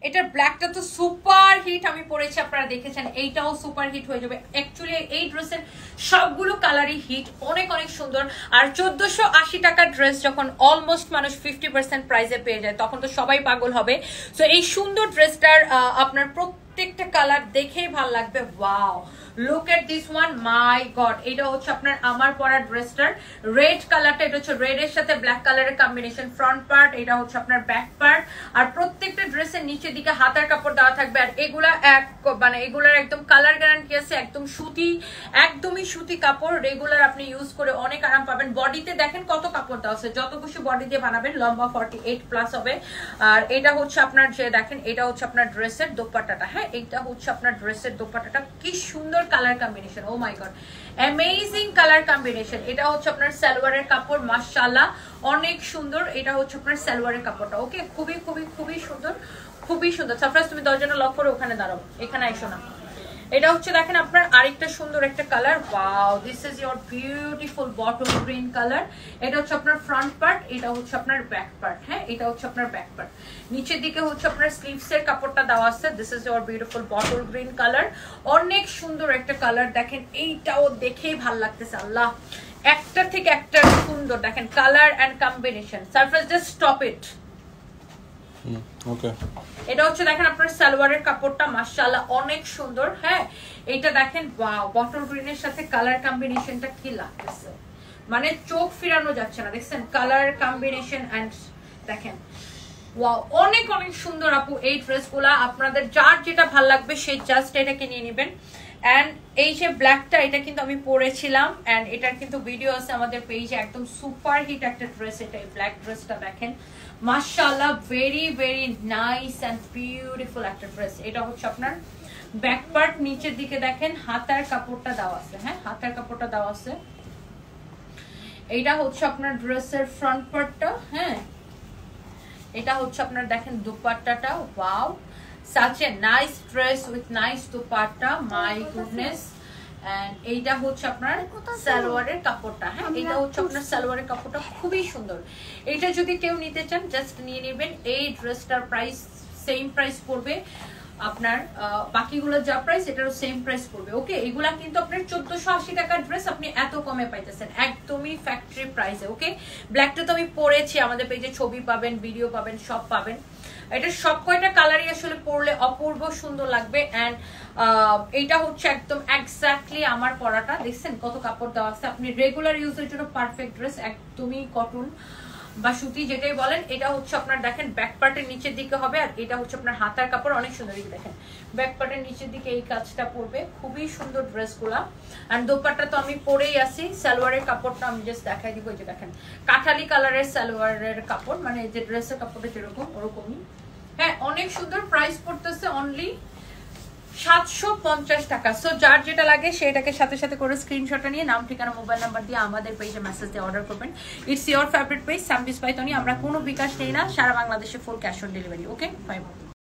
এটার ব্ল্যাকটা তো সুপার হিট, আমি পরেছি আপনারা দেখেছেন, এইটাও সুপার হিট হয়ে যাবে। অ্যাকচুয়ালি এই ড্রেসের সবগুলো কালারই হিট, অনেক অনেক সুন্দর। আর 1480 টাকার ড্রেস যখন অলমোস্ট মানুষ 50% প্রাইসে পেয়ে যায় তখন তো সবাই পাগল হবে। সো এই সুন্দর ড্রেসটার আপনার প্রত্যেকটা কালার দেখেই ভালো লাগবে। Wow, look at this one, my god. এটা হচ্ছে আপনার আমার পরা ড্রেসটার রেড কালারটা, এটা হচ্ছে রেড এর সাথে ব্ল্যাক কালারের কম্বিনেশন ফ্রন্ট পার্ট, এটা হচ্ছে আপনার ব্যাক পার্ট। আর প্রত্যেকটা ড্রেসের নিচের দিকে হাতার কাপড় দেওয়া থাকবে। আর এগুলা মানে এগুলার একদম কালার গ্যারান্টি আছে, একদম সুতি, একদমই সুতি কাপড়, রেগুলার আপনি ইউজ করে অনেক আরাম পাবেন। বডিতে দেখেন কত কাপড় দেওয়া আছে, যত খুশি বডি দিয়ে বানাবেন, লম্বা 48 প্লাস হবে। আর এটা হচ্ছে আপনার যে দেখেন, এটা হচ্ছে আপনার ড্রেসের দোপাট্টাটা। হ্যাঁ, এটা হচ্ছে আপনার ড্রেসের দোপাট্টাটা, কি সুন্দর কালার কম্বিনেশন, ও মাই গড, অ্যামেজিং কালার কম্বিনেশন। এটা হচ্ছে আপনার সালোয়ারের কাপড়, মাশাআল্লাহ অনেক সুন্দর। এটা হচ্ছে আপনার সালোয়ারের কাপড়টা, ওকে, খুবই খুবই খুবই সুন্দর, খুবই সুন্দর। সারপ্রাইজ, তুমি দরজাটা লক করে ওখানে দাঁড়াও, এখানে আইসো না। এটা হচ্ছে দেখেন আপনার আরেকটা সুন্দর একটা colour, wow, this is your beautiful bottle green colour. এটা হচ্ছে আপনার ফ্রন্ট পার্ট, এটা হচ্ছে আপনার ব্যাক পার্ট। হ্যাঁ, এটা হচ্ছে আপনার ব্যাক পার্ট। নিচের দিকে হচ্ছে আপনার স্লিভস এর কাপড়টা দেওয়া আছে। This is your beautiful bottle green colour, অনেক সুন্দর একটা কালার। দেখেন এইটাও দেখেই ভালো লাগতেছে, আল্লাহ, একটা থেকে একটা সুন্দর। দেখেন colour and combination. Surprise, just stop it. Okay, এটা হচ্ছে দেখেন আপনার সালোয়ারের কাপড়টা, মাশাআল্লাহ অনেক সুন্দর। হ্যাঁ, এটা দেখেন, ওয়াও, বটল গ্রিনের সাথে কালার কম্বিনেশনটা কি লাগতেছে, মানে চোখ ফিরানো যাচ্ছে না। দেখছেন কালার কম্বিনেশন এন্ড দেখেন, ওয়াও, অনেক অনেক সুন্দর আপু এই ড্রেসগুলা। আপনাদের যার যেটা ভালো লাগবে সেই জাস্ট এটাকে নিয়ে নেবেন। এন্ড এই যে ব্ল্যাকটা, এটা কিন্তু আমি পরেছিলাম এন্ড এটার কিন্তু ভিডিও আছে আমাদের পেজে, একদম সুপার হিট একটা ড্রেস এটা। এই ব্ল্যাক ড্রেসটা দেখেন, মাশাআল্লাহ very very nice and beautiful একটা ড্রেস। এটা হচ্ছে আপনার ব্যাক পার্ট, নিচের দিকে দেখেন হাতার কাপড়টা দেওয়া আছে। হ্যাঁ, হাতার কাপড়টা দেওয়া আছে। এইটা হচ্ছে আপনার ড্রেসের ফ্রন্ট পার্টটা। হ্যাঁ, এটা হচ্ছে আপনার দেখেন দুপাট্টাটা, wow, such a nice dress with nice dupatta, my goodness. and এইটা হচ্ছে আপনার সালোয়ারের কাপড়টা। হ্যাঁ, এটা হচ্ছে আপনার সালোয়ারের কাপড়টা, খুবই সুন্দর। এটা যদি কেউ নিতে চান জাস্ট নিয়ে নেবেন। এই ড্রেসটার প্রাইস সেম প্রাইস পড়বে আপনার, বাকিগুলো যা প্রাইস এটারও সেম প্রাইস পড়বে। ওকে, এগুলা কিন্তু আপনার 1480 টাকার ড্রেস আপনি এত কমে পাইতেছেন, একদমই ফ্যাক্টরি প্রাইসে। ওকে, ব্ল্যাকটা তো আমি পরেছি, আমাদের পেজে ছবি পাবেন, ভিডিও পাবেন, সব পাবেন। এটা সব কয়টা কালারই আসলে পরলে অপূর্ব সুন্দর লাগবে। এন্ড এইটা হচ্ছে একদম এক্স্যাক্টলি আমার পরাটা, দেখছেন কত কাপড় দেওয়া আছে। আপনি রেগুলার ইউজের জন্য পারফেক্ট ড্রেস, একদমই কটন বা সুতি যেটাই বলেন। এটা হচ্ছে আপনার দেখেন ব্যাক পার্টের নিচের দিকে হবে, আর এটা হচ্ছে আপনার হাতার কাপড়, অনেক সুন্দর। দেখেন ব্যাক পার্টের নিচের দিকে এই কাজটা পড়বে, খুবই সুন্দর ড্রেসগুলা। আর দোপাট্টা তো আমি পরেই আসি। সালোয়ারের কাপড়টা আমি জাস্ট দেখাই দিব, এই যে দেখেন কাঠালি কালারের সালোয়ারের কাপড়, মানে যে ড্রেসের কাপড়টা যেরকম ওরকমই। হ্যাঁ, অনেক সুন্দর। প্রাইস পড়তেছে অনলি 750 টাকা। সো যার যেটা লাগে সেটাকে সাথে সাথে করে স্ক্রিনশটটা নিয়ে নাম, ঠিকানা, মোবাইল নাম্বার দিয়ে আমাদের পেজে মেসেজ দিয়ে অর্ডার করবেন। ইটস ইওর ফেভারিট পেজ সামবিস পাইতনি। আমরা কোনো বিকাশ নেই না, সারা বাংলাদেশে full cash on delivery. Okay, bye by.